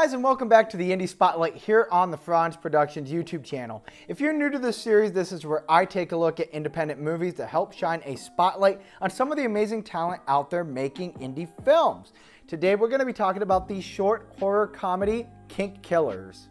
guys, and welcome back to the Indie Spotlight here on the Fronsman Productions YouTube channel. If you're new to this series, this is where I take a look at independent movies to help shine a spotlight on some of the amazing talent out there making indie films. Today we're going to be talking about the short horror comedy Kink Killers.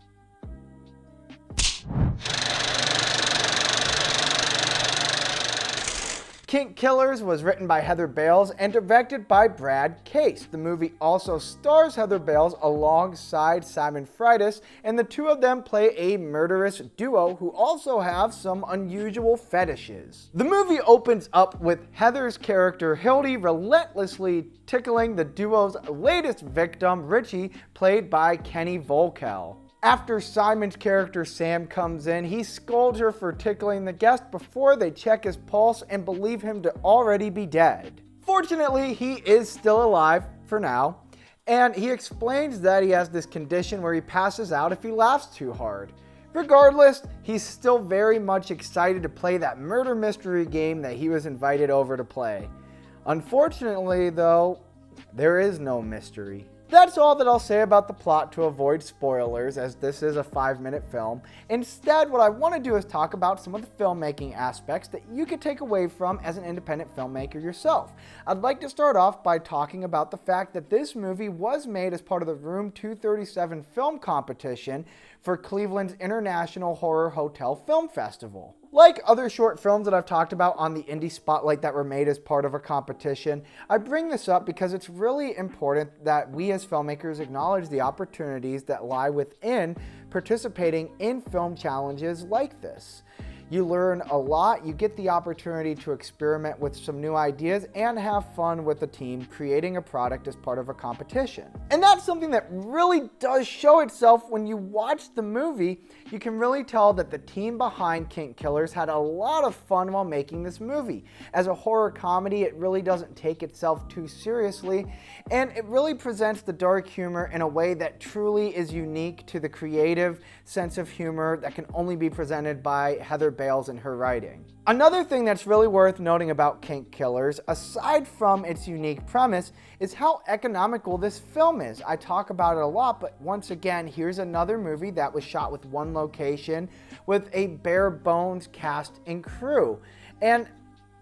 Kink Killers was written by Heather Bales and directed by Brad Case. The movie also stars Heather Bales alongside Simon Freitas, and the two of them play a murderous duo who also have some unusual fetishes. The movie opens up with Heather's character Hildy relentlessly tickling the duo's latest victim, Richie, played by Kenny Volkel. After Simon's character Sam comes in, he scolds her for tickling the guest before they check his pulse and believe him to already be dead. Fortunately, he is still alive for now, and he explains that he has this condition where he passes out if he laughs too hard. Regardless, he's still very much excited to play that murder mystery game that he was invited over to play. Unfortunately, though, there is no mystery. That's all that I'll say about the plot to avoid spoilers, as this is a 5-minute film. Instead, what I want to do is talk about some of the filmmaking aspects that you could take away from as an independent filmmaker yourself. I'd like to start off by talking about the fact that this movie was made as part of the Room 237 film competition for Cleveland's International Horror Hotel Film Festival. Like other short films that I've talked about on the Indie Spotlight that were made as part of a competition, I bring this up because it's really important that we as filmmakers acknowledge the opportunities that lie within participating in film challenges like this. You learn a lot, you get the opportunity to experiment with some new ideas and have fun with the team creating a product as part of a competition. And that's something that really does show itself when you watch the movie. You can really tell that the team behind Kink Killers had a lot of fun while making this movie. As a horror comedy, it really doesn't take itself too seriously, and it really presents the dark humor in a way that truly is unique to the creative sense of humor that can only be presented by Heather Bales in her writing. Another thing that's really worth noting about Kink Killers, aside from its unique premise, is how economical this film is. I talk about it a lot, but once again, here's another movie that was shot with one location with a bare bones cast and crew. And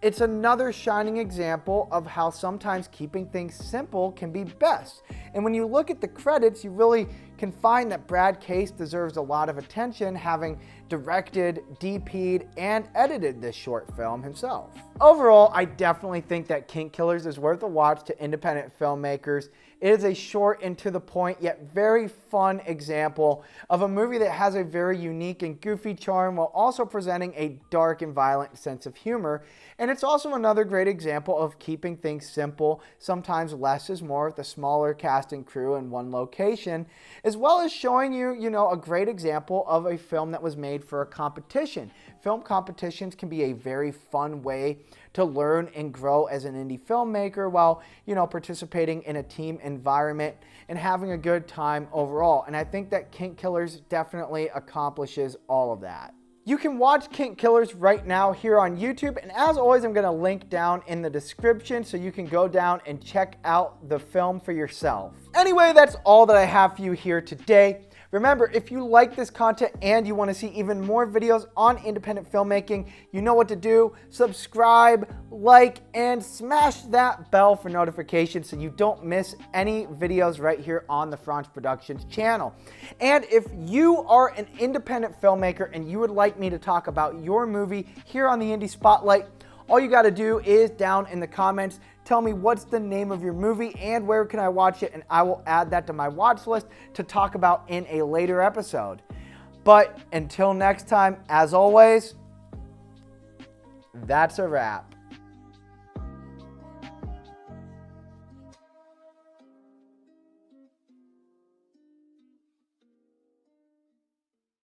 it's another shining example of how sometimes keeping things simple can be best. And when you look at the credits, you really can find that Brad Case deserves a lot of attention, having directed, DP'd, and edited this short film himself. Overall, I definitely think that Kink Killers is worth a watch to independent filmmakers. It is a short and to the point, yet very fun example of a movie that has a very unique and goofy charm while also presenting a dark and violent sense of humor. And it's also another great example of keeping things simple. Sometimes less is more with a smaller cast and crew in one location, as well as showing you, a great example of a film that was made for a competition. Film competitions can be a very fun way to learn and grow as an indie filmmaker while, participating in a team environment and having a good time overall. And I think that Kink Killers definitely accomplishes all of that. You can watch Kink Killers right now here on YouTube, and as always, I'm going to link down in the description so you can go down and check out the film for yourself. Anyway, that's all that I have for you here today. Remember, if you like this content and you want to see even more videos on independent filmmaking, you know what to do. Subscribe, like, and smash that bell for notifications so you don't miss any videos right here on the Fronsman Productions channel. And if you are an independent filmmaker and you would like me to talk about your movie here on the Indie Spotlight, all you got to do is down in the comments, tell me what's the name of your movie and where can I watch it, and I will add that to my watch list to talk about in a later episode. But until next time, as always, that's a wrap.